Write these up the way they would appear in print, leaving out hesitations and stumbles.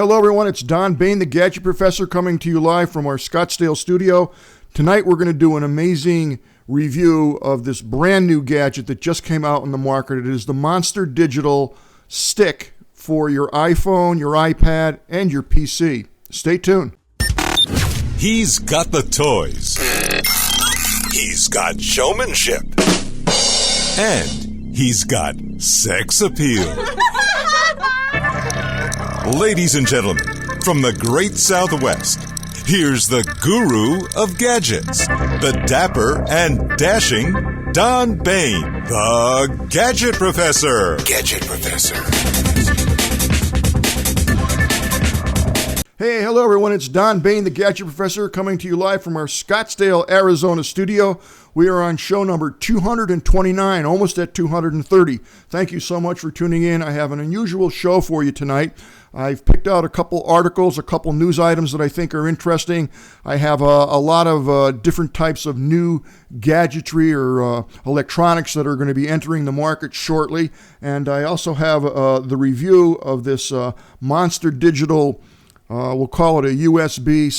hello everyone. It's Don Bain, the Gadget Professor, coming to you live from our Scottsdale studio. Tonight we're going to do an amazing review of this brand new gadget that just came out in the market. It is the Monster Digital Stick for your iPhone, your iPad, and your PC. Stay tuned. He's got the toys. He's got showmanship. And he's got sex appeal. Ladies and gentlemen, from the great Southwest, here's the guru of gadgets, the dapper and dashing Don Bain, the Gadget Professor. Gadget Professor. Hey, hello everyone. It's Don Bain, the Gadget Professor, coming to you live from our Scottsdale, Arizona studio. We are on show number 229, almost at 230. Thank you so much for tuning in. I have an unusual show for you tonight. I've picked out a couple articles, a couple news items that I think are interesting. I have a lot of different types of new gadgetry or electronics that are going to be entering the market shortly. And I also have the review of this Monster Digital, we'll call it a USB /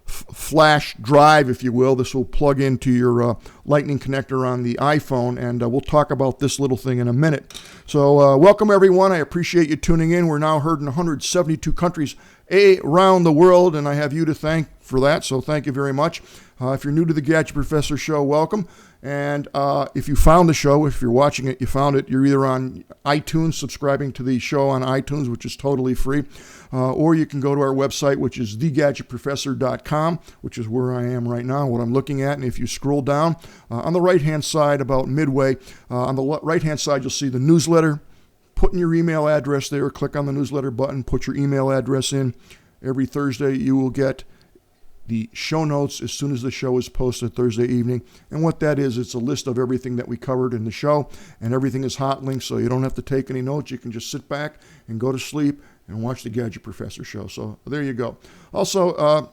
flash drive, if you will. This will plug into your lightning connector on the iPhone, and we'll talk about this little thing in a minute. So welcome everyone. I appreciate you tuning in. We're now heard in 172 countries around the world, and I have you to thank for that, so thank you very much. If you're new to the Gadget Professor show, welcome. And if you found the show, if you're watching it, you found it, you're either on iTunes, subscribing to the show on iTunes, which is totally free, or you can go to our website, which is thegadgetprofessor.com, which is where I am right now, what I'm looking at. And if you scroll down on the right-hand side, about midway, on the right-hand side, you'll see the newsletter. Put in your email address there, click on the newsletter button, put your email address in. Every Thursday, you will get the show notes as soon as the show is posted Thursday evening. And what that is, it's a list of everything that we covered in the show, and everything is hot linked, so you don't have to take any notes. You can just sit back and go to sleep and watch the Gadget Professor show. So there you go. Also,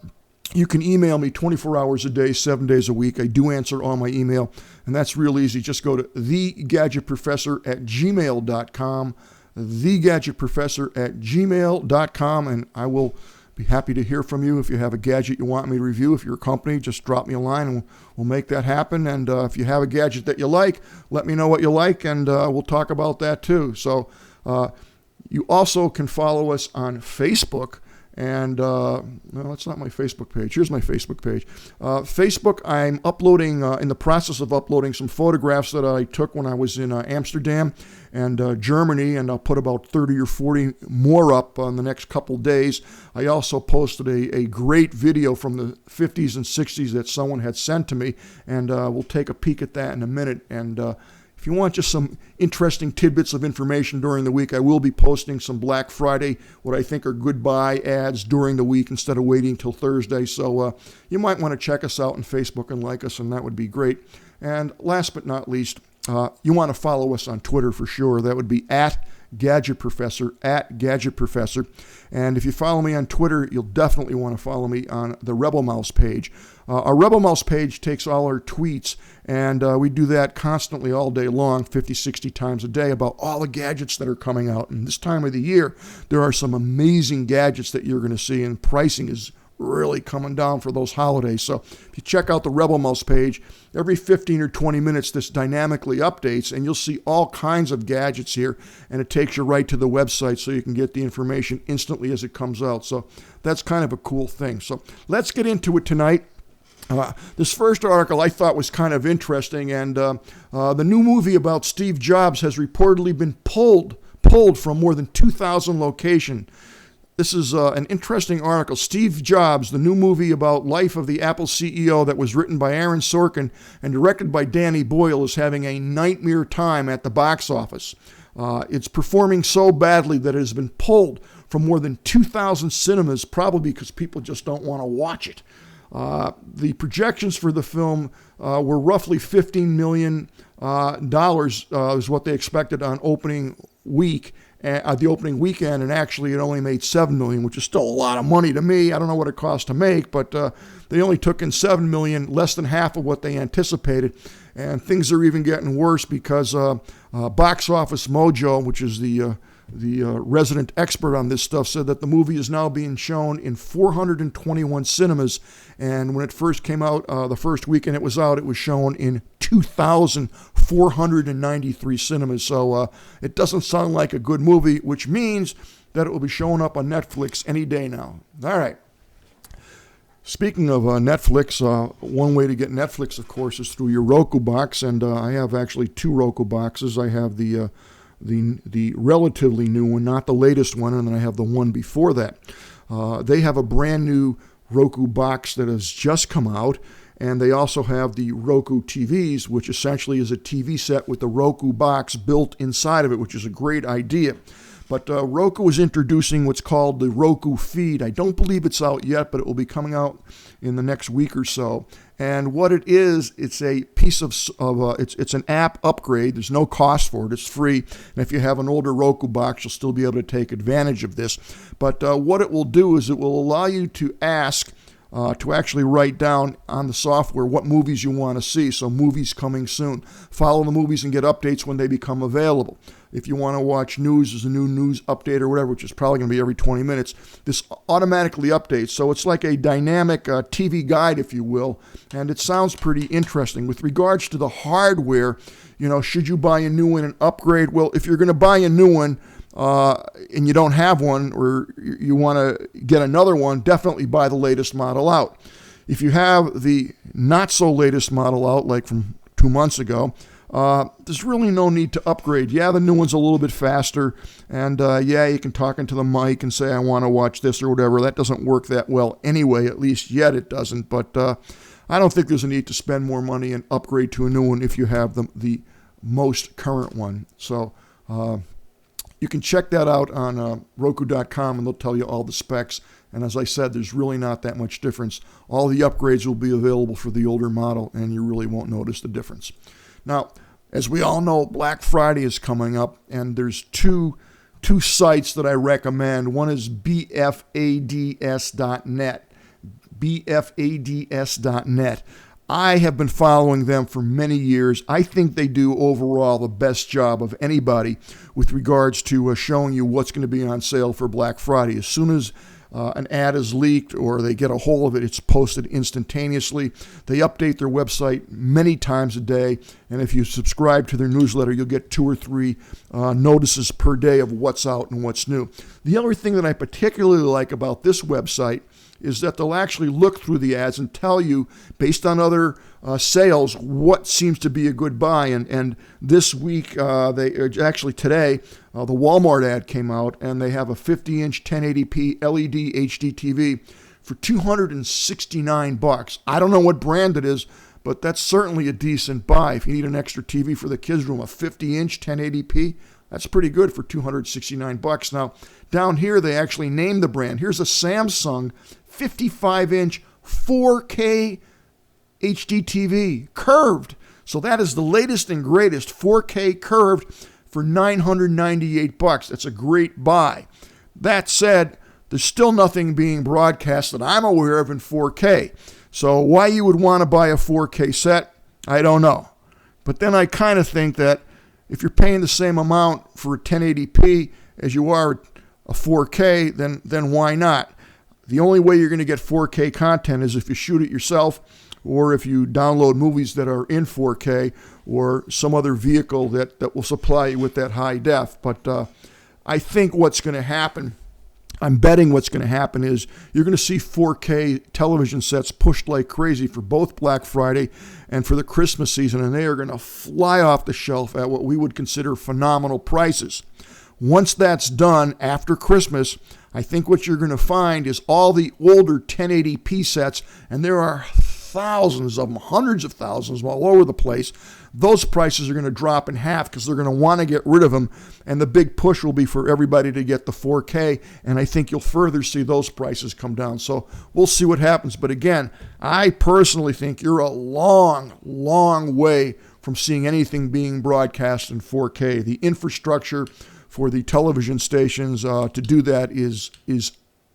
you can email me 24 hours a day, 7 days a week. I do answer all my email, and that's real easy. Just go to thegadgetprofessor@gmail.com, thegadgetprofessor@gmail.com, and I will be happy to hear from you. If you have a gadget you want me to review, if you're a company, just drop me a line and we'll make that happen. And if you have a gadget that you like, let me know what you like, and we'll talk about that too. So you also can follow us on Facebook. And no, that's not my Facebook page. Here's my Facebook page. Facebook, I'm uploading, in the process of uploading some photographs that I took when I was in Amsterdam and Germany, and I'll put about 30 or 40 more up on the next couple days. I also posted a great video from the 50s and 60s that someone had sent to me, and we'll take a peek at that in a minute. And if you want just some interesting tidbits of information during the week, I will be posting some Black Friday, what I think are good buy ads during the week instead of waiting till Thursday. So you might want to check us out on Facebook and like us, and that would be great. And last but not least, you want to follow us on Twitter for sure. That would be @Gadget Professor, @Gadget Professor. And if you follow me on Twitter, you'll definitely want to follow me on the Rebel Mouse page. Our Rebel Mouse page takes all our tweets, and we do that constantly all day long, 50, 60 times a day, about all the gadgets that are coming out. And this time of the year, there are some amazing gadgets that you're going to see, and pricing is really coming down for those holidays. So if you check out the Rebel Mouse page, every 15 or 20 minutes this dynamically updates, and you'll see all kinds of gadgets here, and it takes you right to the website so you can get the information instantly as it comes out. So that's kind of a cool thing. So let's get into it tonight. This first article I thought was kind of interesting, and the new movie about Steve Jobs has reportedly been pulled from more than 2,000 locations. This is an interesting article. Steve Jobs, the new movie about life of the Apple CEO that was written by Aaron Sorkin and directed by Danny Boyle, is having a nightmare time at the box office. It's performing so badly that it has been pulled from more than 2,000 cinemas, probably because people just don't want to watch it. The projections for the film were roughly $15 million is what they expected on opening week. The opening weekend, and actually it only made $7 million, which is still a lot of money to me. I don't know what it cost to make, but they only took in $7 million, less than half of what they anticipated. And things are even getting worse because Box Office Mojo, which is the resident expert on this stuff, said that the movie is now being shown in 421 cinemas. And when it first came out, the first weekend it was out, it was shown in 2,493 cinemas. So it doesn't sound like a good movie, which means that it will be showing up on Netflix any day now. All right. Speaking of Netflix, one way to get Netflix, of course, is through your Roku box, and I have actually two Roku boxes. I have the relatively new one, not the latest one, and then I have the one before that. They have a brand new Roku box that has just come out, and they also have the Roku TVs, which essentially is a TV set with the Roku box built inside of it, which is a great idea. But Roku is introducing what's called the Roku Feed. I don't believe it's out yet, but it will be coming out in the next week or so. And what it is, it's a piece of it's an app upgrade. There's no cost for it. It's free. And if you have an older Roku box, you'll still be able to take advantage of this. But what it will do is it will allow you to ask to actually write down on the software what movies you want to see. So movies coming soon. Follow the movies and get updates when they become available. If you want to watch news, there's a new news update or whatever, which is probably going to be every 20 minutes. This automatically updates. So it's like a dynamic TV guide, if you will. And it sounds pretty interesting. With regards to the hardware, should you buy a new one and upgrade? Well, if you're going to buy a new one, and you don't have one, or you want to get another one, definitely buy the latest model out. If you have the not so latest model out, like from 2 months ago, there's really no need to upgrade. Yeah, the new one's a little bit faster, and you can talk into the mic and say, I want to watch this or whatever. That doesn't work that well anyway, at least yet it doesn't, but I don't think there's a need to spend more money and upgrade to a new one if you have the most current one. So you can check that out on Roku.com, and they'll tell you all the specs. And as I said, there's really not that much difference. All the upgrades will be available for the older model, and you really won't notice the difference. Now, as we all know, Black Friday is coming up, and there's two sites that I recommend. One is bfads.net. bfads.net. I have been following them for many years. I think they do overall the best job of anybody with regards to showing you what's going to be on sale for Black Friday. As soon as an ad is leaked or they get a hold of it, it's posted instantaneously. They update their website many times a day, and if you subscribe to their newsletter, you'll get 2 or 3 notices per day of what's out and what's new. The other thing that I particularly like about this website is that they'll actually look through the ads and tell you, based on other sales, what seems to be a good buy. And this week, today, the Walmart ad came out, and they have a 50-inch 1080p LED HD TV for $269. I don't know what brand it is, but that's certainly a decent buy. If you need an extra TV for the kids' room, a 50-inch 1080p, that's pretty good for $269. Now, down here, they actually named the brand. Here's a Samsung 55-inch 4K HD TV, curved. So that is the latest and greatest 4K curved for $998. That's a great buy. That said, there's still nothing being broadcast that I'm aware of in 4K. So why you would want to buy a 4K set, I don't know. But then I kind of think that if you're paying the same amount for a 1080p as you are a 4K, then why not? The only way you're going to get 4K content is if you shoot it yourself, or if you download movies that are in 4K, or some other vehicle that will supply you with that high def. But I think what's going to happen, I'm betting what's going to happen is you're going to see 4K television sets pushed like crazy for both Black Friday and for the Christmas season, and they are going to fly off the shelf at what we would consider phenomenal prices. Once that's done, after Christmas, I think what you're going to find is all the older 1080p sets, and there are thousands of them, hundreds of thousands all over the place. Those prices are going to drop in half because they're going to want to get rid of them, and the big push will be for everybody to get the 4K, and I think you'll further see those prices come down. So we'll see what happens. But again, I personally think you're a long, long way from seeing anything being broadcast in 4K. The infrastructure for the television stations to do that is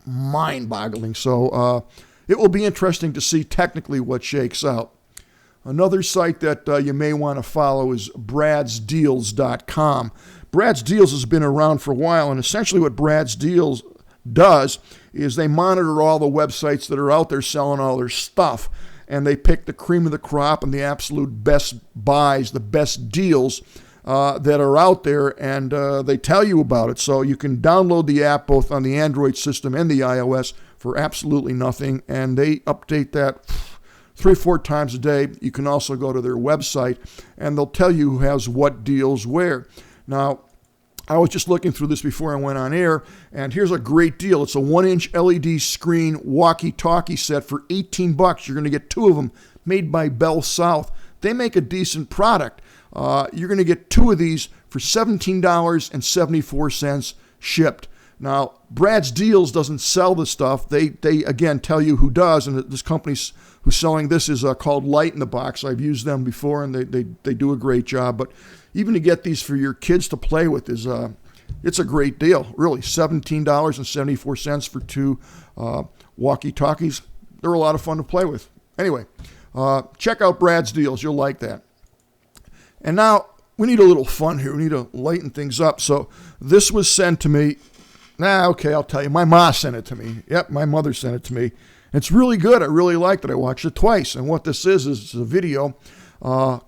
mind-boggling. So it will be interesting to see technically what shakes out. Another site that you may want to follow is bradsdeals.com. Brad's Deals has been around for a while, and essentially what Brad's Deals does is they monitor all the websites that are out there selling all their stuff, and they pick the cream of the crop and the absolute best buys, the best deals that are out there, and they tell you about it. So you can download the app both on the Android system and the iOS for absolutely nothing, and they update that 3-4 times a day. You can also go to their website, and they'll tell you who has what deals where. Now, I was just looking through this before I went on air, and here's a great deal. It's a 1-inch LED screen walkie-talkie set for $18. You're going to get 2 of them, made by Bell South. They make a decent product. You're going to get 2 of these for $17.74 shipped. Now, Brad's Deals doesn't sell the stuff. They again tell you who does, and this company who's selling this is called Light in the Box. I've used them before, and they do a great job. But even to get these for your kids to play with is it's a great deal, really. $17.74 for 2 walkie-talkies. They're a lot of fun to play with. Anyway, check out Brad's Deals. You'll like that. And now we need a little fun here. We need to lighten things up. So this was sent to me. Okay, I'll tell you. My ma sent it to me. Yep, my mother sent it to me. It's really good. I really liked it. I watched it twice. And what this is a video,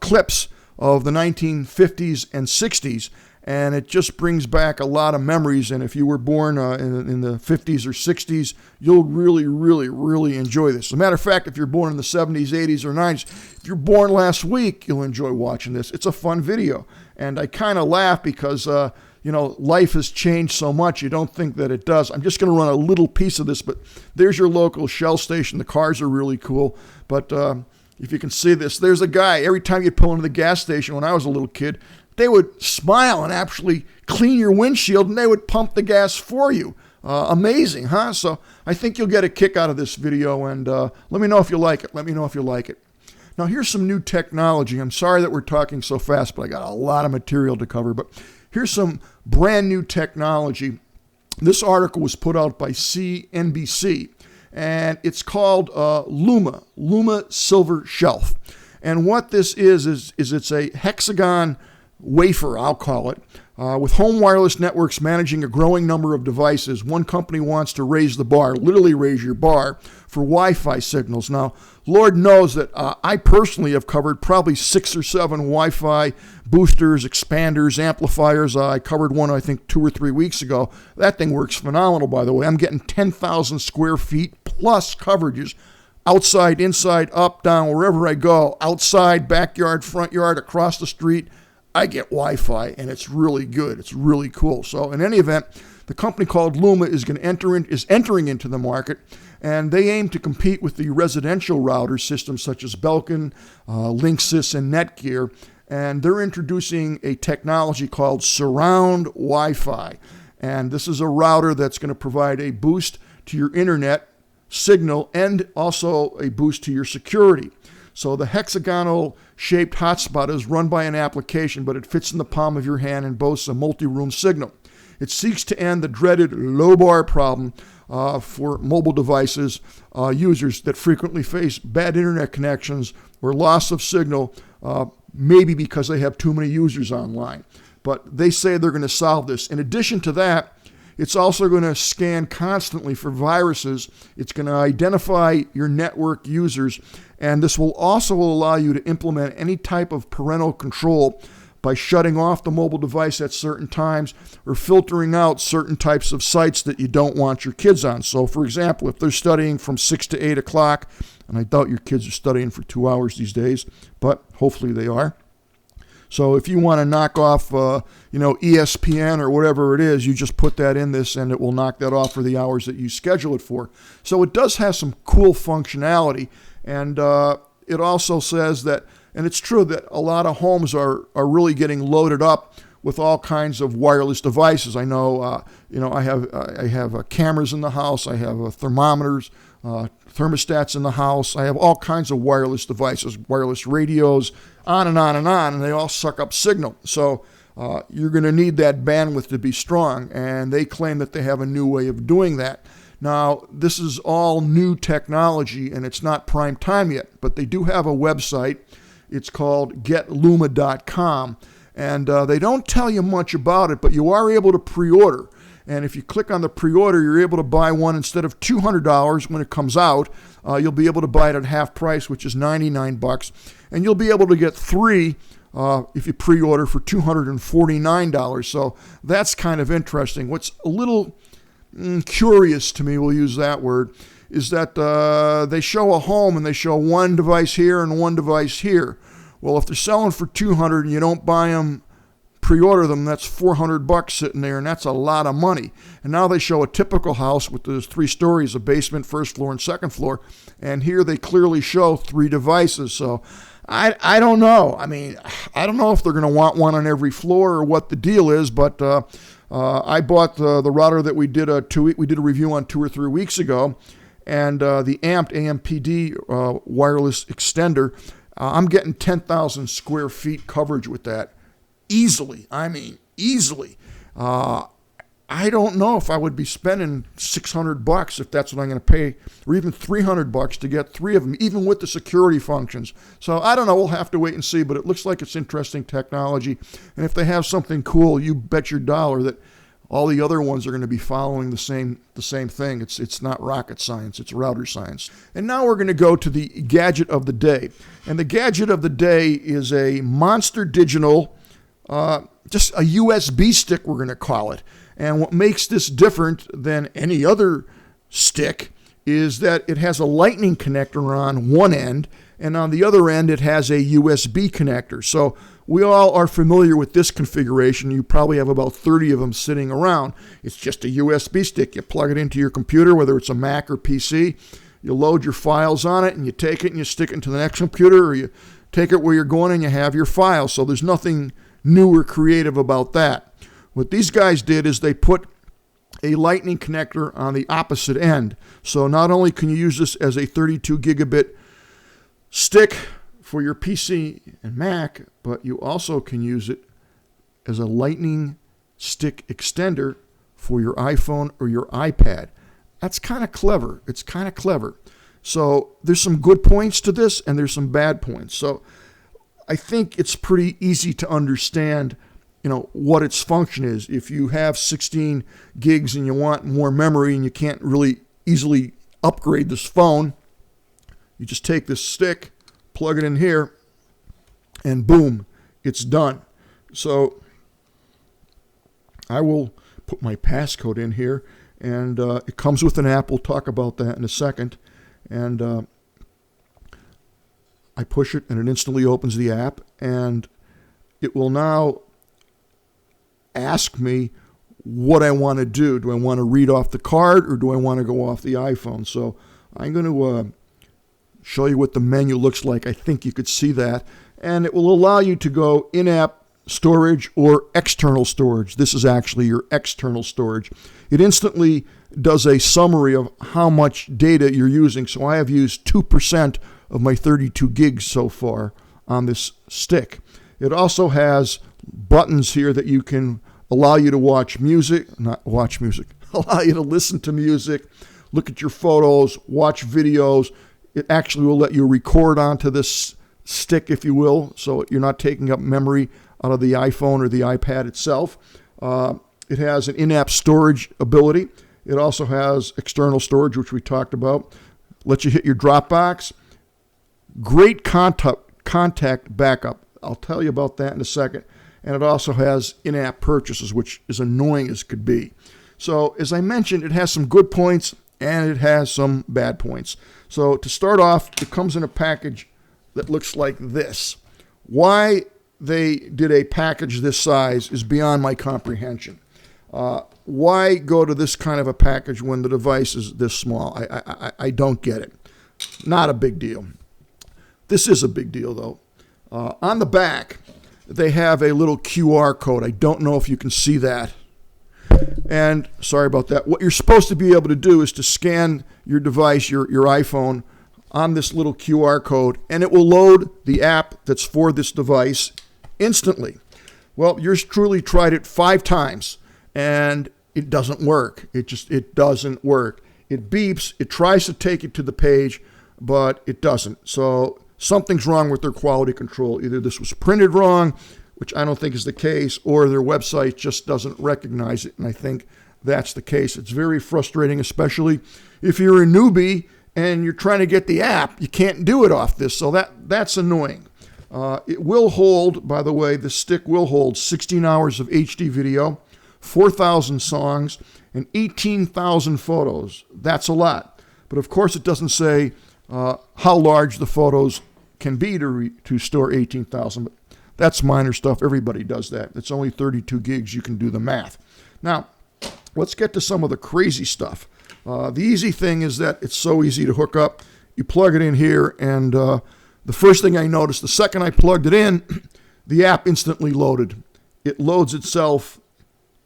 clips of the 1950s and 60s. And it just brings back a lot of memories. And if you were born in the 50s or 60s, you'll really, really, really enjoy this. As a matter of fact, if you're born in the 70s, 80s, or 90s, if you're born last week, you'll enjoy watching this. It's a fun video. And I kind of laugh because, life has changed so much. You don't think that it does. I'm just going to run a little piece of this, but there's your local Shell station. The cars are really cool. But if you can see this, there's a guy. Every time you pull into the gas station when I was a little kid, they would smile and actually clean your windshield, and they would pump the gas for you. Amazing, huh? So I think you'll get a kick out of this video, and let me know if you like it. Let me know if you like it. Now, here's some new technology. I'm sorry that we're talking so fast, but I got a lot of material to cover. But here's some brand new technology. This article was put out by CNBC, and it's called Luma Silver Shelf. And what this is it's a hexagon wafer, I'll call it, with home wireless networks managing a growing number of devices. One company wants to raise the bar, literally raise your bar, for Wi-Fi signals. Now, Lord knows that I personally have covered probably 6 or 7 Wi-Fi boosters, expanders, amplifiers. I covered one, I think, 2 or 3 weeks ago. That thing works phenomenal, by the way. I'm getting 10,000 square feet plus coverages. Outside, inside, up, down, wherever I go. Outside, backyard, front yard, across the street. I get Wi-Fi, and it's really good. It's really cool. So in any event, the company called Luma is entering into the market, and they aim to compete with the residential router systems such as Belkin, Linksys, and Netgear. And they're introducing a technology called Surround Wi-Fi. And this is a router that's going to provide a boost to your internet signal and also a boost to your security. So the hexagonal-shaped hotspot is run by an application, but it fits in the palm of your hand and boasts a multi-room signal. It seeks to end the dreaded low bar problem for mobile devices users that frequently face bad internet connections or loss of signal, maybe because they have too many users online. But they say they're going to solve this. In addition to that, it's also going to scan constantly for viruses. It's going to identify your network users, and this will also allow you to implement any type of parental control by shutting off the mobile device at certain times or filtering out certain types of sites that you don't want your kids on. So, for example, if they're studying from 6 to 8 o'clock, and I doubt your kids are studying for 2 hours these days, but hopefully they are. So if you want to knock off, ESPN or whatever it is, you just put that in this and it will knock that off for the hours that you schedule it for. So it does have some cool functionality. And it also says that, and it's true that a lot of homes are really getting loaded up with all kinds of wireless devices. I know, I have cameras in the house. I have thermometers, thermostats in the house. I have all kinds of wireless devices, wireless radios, on and on and on, and they all suck up signal. So you're going to need that bandwidth to be strong, and they claim that they have a new way of doing that. Now, this is all new technology, and it's not prime time yet, but they do have a website. It's called getluma.com, And they don't tell you much about it, but you are able to pre-order. And if you click on the pre-order, you're able to buy one instead of $200 when it comes out. You'll be able to buy it at half price, which is $99. And you'll be able to get 3 if you pre-order for $249. So that's kind of interesting. What's a little curious to me, we'll use that word, is that they show a home and they show one device here and one device here. Well, if they're selling for $200 and you don't buy them, pre-order them, that's $400 sitting there, and that's a lot of money. And now they show a typical house with those 3 stories, a basement, first floor, and second floor, and here they clearly show 3 devices. So I don't know. I mean, I don't know if they're going to want one on every floor or what the deal is, but I bought the router that we did a review on 2 or 3 weeks ago, and the Amped AMPD wireless extender. I'm getting 10,000 square feet coverage with that easily. I mean, easily. I don't know if I would be spending $600 if that's what I'm going to pay, or even $300 to get 3 of them, even with the security functions. So I don't know. We'll have to wait and see, but it looks like it's interesting technology. And if they have something cool, you bet your dollar that all the other ones are going to be following the same thing. It's not rocket science, it's router science. And now we're going to go to the gadget of the day. And the gadget of the day is a Monster Digital, just a USB stick, we're going to call it. And what makes this different than any other stick is that it has a lightning connector on one end, and on the other end it has a USB connector. So we all are familiar with this configuration. You probably have about 30 of them sitting around. It's just a USB stick. You plug it into your computer, whether it's a Mac or PC. You load your files on it, and you take it and you stick it into the next computer, or you take it where you're going and you have your files. So there's nothing new or creative about that. What these guys did is they put a lightning connector on the opposite end. So not only can you use this as a 32 gigabit stick for your PC and Mac, but you also can use it as a lightning stick extender for your iPhone or your iPad. That's kind of clever. It's kind of clever. So there's some good points to this and there's some bad points. So I think it's pretty easy to understand, what its function is. If you have 16 gigs and you want more memory and you can't really easily upgrade this phone, you just take this stick, plug it in here, and boom, it's done. So I will put my passcode in here, and it comes with an app. We'll talk about that in a second. And I push it, and it instantly opens the app, and it will now ask me what I want to do. Do I want to read off the card, or do I want to go off the iPhone? So I'm going to show you what the menu looks like. I think you could see that. And it will allow you to go in-app storage or external storage. This is actually your external storage. It instantly does a summary of how much data you're using. So I have used 2% of my 32 gigs so far on this stick. It also has buttons here that you can allow you to allow you to listen to music, look at your photos, watch videos. It actually will let you record onto this stick, if you will, so you're not taking up memory out of the iPhone or the iPad itself. It has an in-app storage ability. It also has external storage, which we talked about. Lets you hit your Dropbox. Great contact backup. I'll tell you about that in a second. And it also has in-app purchases, which is annoying as could be. So, as I mentioned, it has some good points and it has some bad points. So, to start off, it comes in a package that looks like this. Why they did a package this size is beyond my comprehension. Why go to this kind of a package when the device is this small? I don't get it. Not a big deal. This is a big deal, though. On the back, they have a little QR code. I don't know if you can see that. And sorry about that. What you're supposed to be able to do is to scan your device, your iPhone, on this little QR code, and it will load the app that's for this device instantly. Well, yours truly tried it 5 times, and it doesn't work. It doesn't work. It beeps. It tries to take it to the page, but it doesn't. So something's wrong with their quality control. Either this was printed wrong, which I don't think is the case, or their website just doesn't recognize it, and I think that's the case. It's very frustrating, especially if you're a newbie and you're trying to get the app. You can't do it off this, so that's annoying. It will hold, by the way, the stick will hold 16 hours of HD video, 4,000 songs, and 18,000 photos. That's a lot. But of course it doesn't say how large the photos can be to store 18,000. But that's minor stuff. Everybody does that. It's only 32 gigs. You can do the math. Now, let's get to some of the crazy stuff. The easy thing is that it's so easy to hook up. You plug it in here, and the first thing I noticed, the second I plugged it in, the app instantly loaded. It loads itself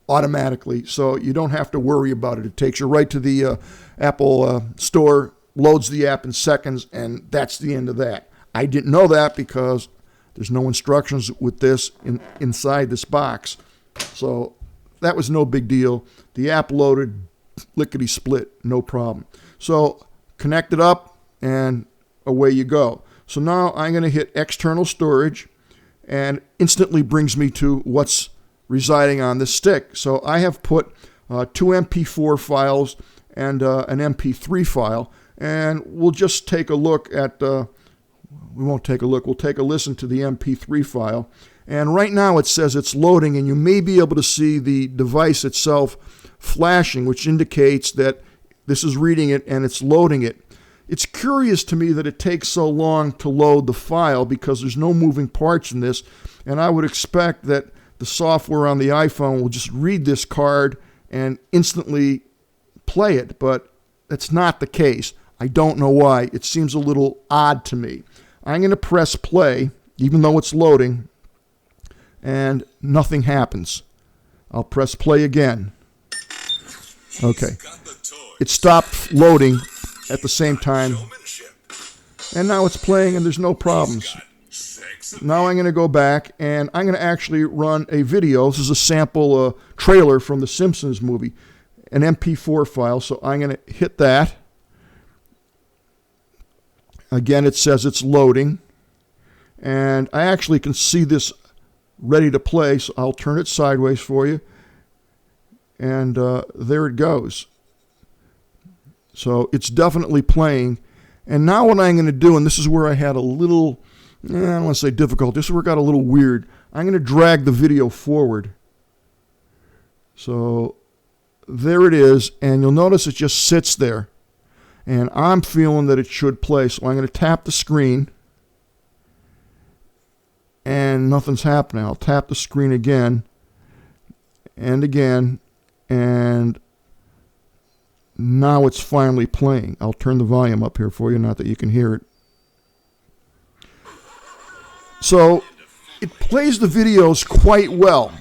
automatically, so you don't have to worry about it. It takes you right to the Apple Store, loads the app in seconds, and that's the end of that. I didn't know that because there's no instructions with this inside this box. So that was no big deal. The app loaded, lickety split, no problem. So connect it up, and away you go. So now I'm going to hit external storage, and instantly brings me to what's residing on this stick. So I have put 2 MP4 files and an MP3 file, and we'll just take a look at, we won't take a look, we'll take a listen to the MP3 file. And right now it says it's loading, and you may be able to see the device itself flashing, which indicates that this is reading it and it's loading it. It's curious to me that it takes so long to load the file because there's no moving parts in this, and I would expect that the software on the iPhone will just read this card and instantly play it, but that's not the case. I don't know why. It seems a little odd to me. I'm going to press play, even though it's loading, and nothing happens. I'll press play again. Okay. It stopped loading at the same time, and now it's playing and there's no problems. Now I'm going to go back and I'm going to actually run a video. This is a sample trailer from the Simpsons movie, an MP4 file. So I'm going to hit that. Again, it says it's loading, and I actually can see this ready to play, so I'll turn it sideways for you, and there it goes. So it's definitely playing. And now what I'm going to do, and this is where I had a little, I don't want to say difficult, this is where it got a little weird. I'm going to drag the video forward. So there it is, and you'll notice it just sits there. And I'm feeling that it should play, so I'm going to tap the screen, and nothing's happening. I'll tap the screen again, and now it's finally playing. I'll turn the volume up here for you, not that you can hear it. So it plays the videos quite well.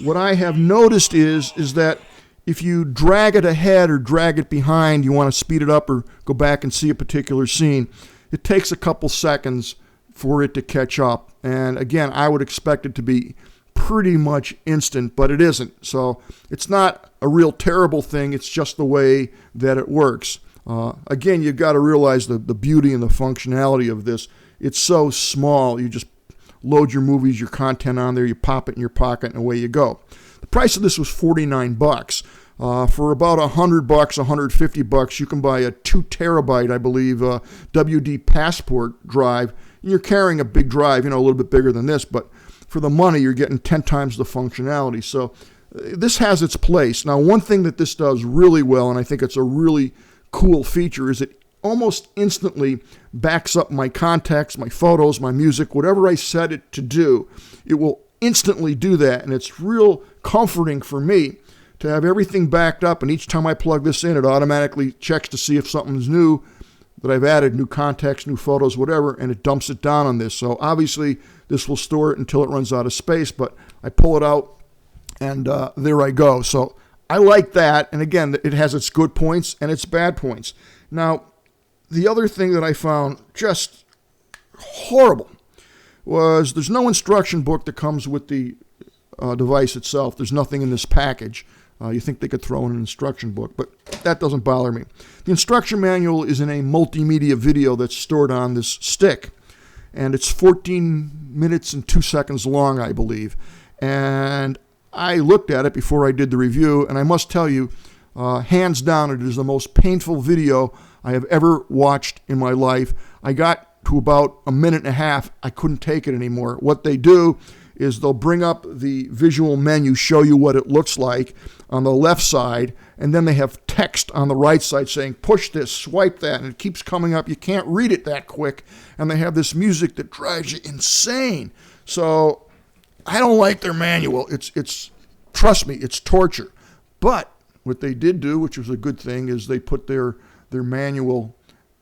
What I have noticed is that if you drag it ahead or drag it behind, you want to speed it up or go back and see a particular scene, it takes a couple seconds for it to catch up. And again, I would expect it to be pretty much instant, but it isn't. So it's not a real terrible thing. It's just the way that it works. Again, you've got to realize the beauty and the functionality of this. It's so small. You just load your movies, your content on there, you pop it in your pocket, and away you go. The price of this was $49. For about $100, $150, you can buy a 2 terabyte, I believe, WD Passport drive. You're carrying a big drive, a little bit bigger than this, but for the money, you're getting 10 times the functionality. So this has its place. Now, one thing that this does really well, and I think it's a really cool feature, is it almost instantly backs up my contacts, my photos, my music, whatever I set it to do. It will instantly do that, and it's real comforting for me to have everything backed up, and each time I plug this in, it automatically checks to see if something's new that I've added, new contacts, new photos, whatever, and it dumps it down on this. So obviously this will store it until it runs out of space, but I pull it out and there I go. So I like that, and again, it has its good points and its bad points. Now, the other thing that I found just horrible was there's no instruction book that comes with the device itself. There's nothing in this package. You think they could throw in an instruction book, but that doesn't bother me. The instruction manual is in a multimedia video that's stored on this stick. and it's 14 minutes and 2 seconds long, I believe. And I looked at it before I did the review, and I must tell you, hands down, it is the most painful video I have ever watched in my life. I got to about a minute and a half. I couldn't take it anymore. What they do is they'll bring up the visual menu, show you what it looks like on the left side, and then they have text on the right side saying, push this, swipe that, and it keeps coming up. You can't read it that quick, and they have this music that drives you insane. So I don't like their manual. It's trust me, it's torture. But what they did do, which was a good thing, is they put their manual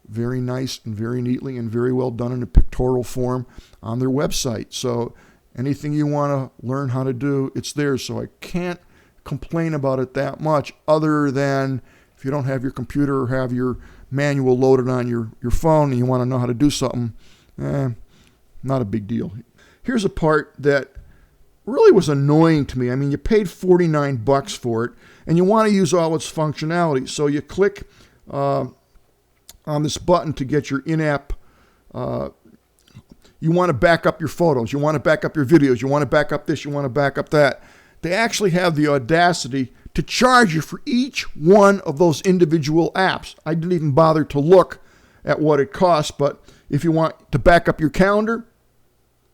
very nice and very neatly and very well done in a pictorial form on their website. So anything you want to learn how to do, it's there. So I can't complain about it that much, other than if you don't have your computer or have your manual loaded on your phone and you want to know how to do something, not a big deal. Here's a part that really was annoying to me. I mean, you paid $49 for it, and you want to use all its functionality. So you click on this button to get your in-app. You want to back up your photos. You want to back up your videos. You want to back up this. You want to back up that. They actually have the audacity to charge you for each one of those individual apps. I didn't even bother to look at what it costs, but if you want to back up your calendar,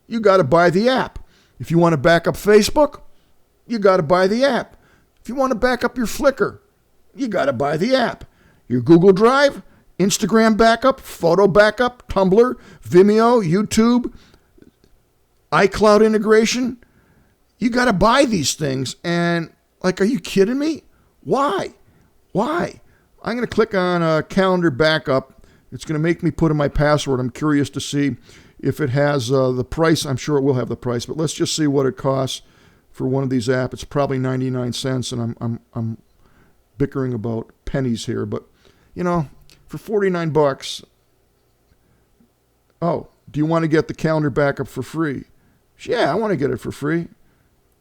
you got to buy the app. If you want to back up Facebook, you got to buy the app. If you want to back up your Flickr, you got to buy the app. Your Google Drive, Instagram backup, photo backup, Tumblr, Vimeo, YouTube, iCloud integration. You got to buy these things. And like, are you kidding me? Why? I'm going to click on a calendar backup. It's going to make me put in my password. I'm curious to see if it has the price. I'm sure it will have the price, but let's just see what it costs for one of these apps. It's probably 99 cents, and I'm bickering about pennies here, but you know, for $49. Oh, do you want to get the calendar backup for free? Yeah, I want to get it for free.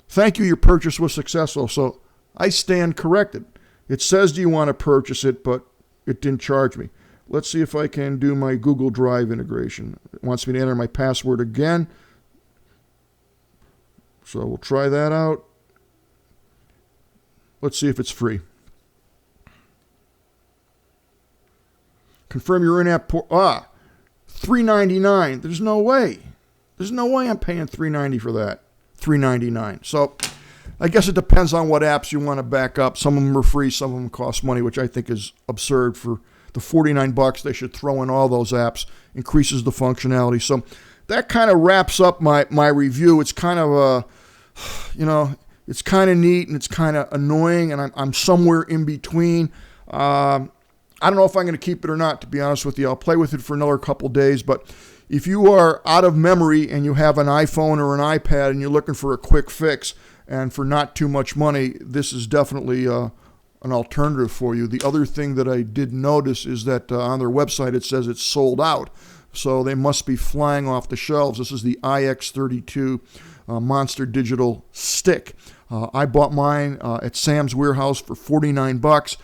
Thank you, your purchase was successful. So I stand corrected. It says, do you want to purchase it, but it didn't charge me. Let's see if I can do my Google Drive integration. It wants me to enter my password again. So we'll try that out. Let's see if it's free. Confirm your in-app $3.99. There's no way. There's no way I'm paying $3.90 for that. $3.99. So I guess it depends on what apps you want to back up. Some of them are free, some of them cost money, which I think is absurd. For the $49, they should throw in all those apps, increases the functionality. So that kind of wraps up my review. It's kind of it's kind of neat and it's kind of annoying, and I'm somewhere in between. I don't know if I'm going to keep it or not, to be honest with you. I'll play with it for another couple days, but if you are out of memory and you have an iPhone or an iPad and you're looking for a quick fix and for not too much money, this is definitely an alternative for you. The other thing that I did notice is that on their website it says it's sold out, so they must be flying off the shelves. This is the iX32 Monster Digital Stick. I bought mine at Sam's Warehouse for $49.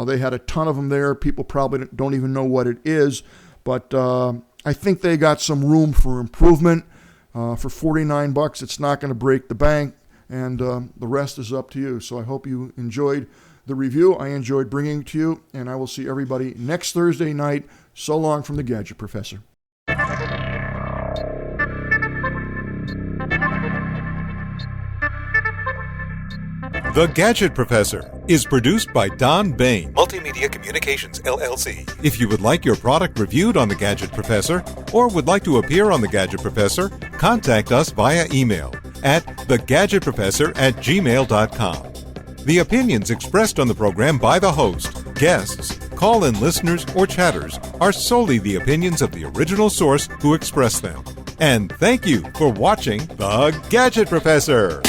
They had a ton of them there. People probably don't even know what it is, but I think they got some room for improvement. For $49, it's not going to break the bank, and the rest is up to you. So I hope you enjoyed the review. I enjoyed bringing it to you, and I will see everybody next Thursday night. So long from the Gadget Professor. The Gadget Professor is produced by Don Bain, Multimedia Communications, LLC. If you would like your product reviewed on The Gadget Professor or would like to appear on The Gadget Professor, contact us via email at thegadgetprofessor@gmail.com. The opinions expressed on the program by the host, guests, call-in listeners, or chatters are solely the opinions of the original source who expressed them. And thank you for watching The Gadget Professor.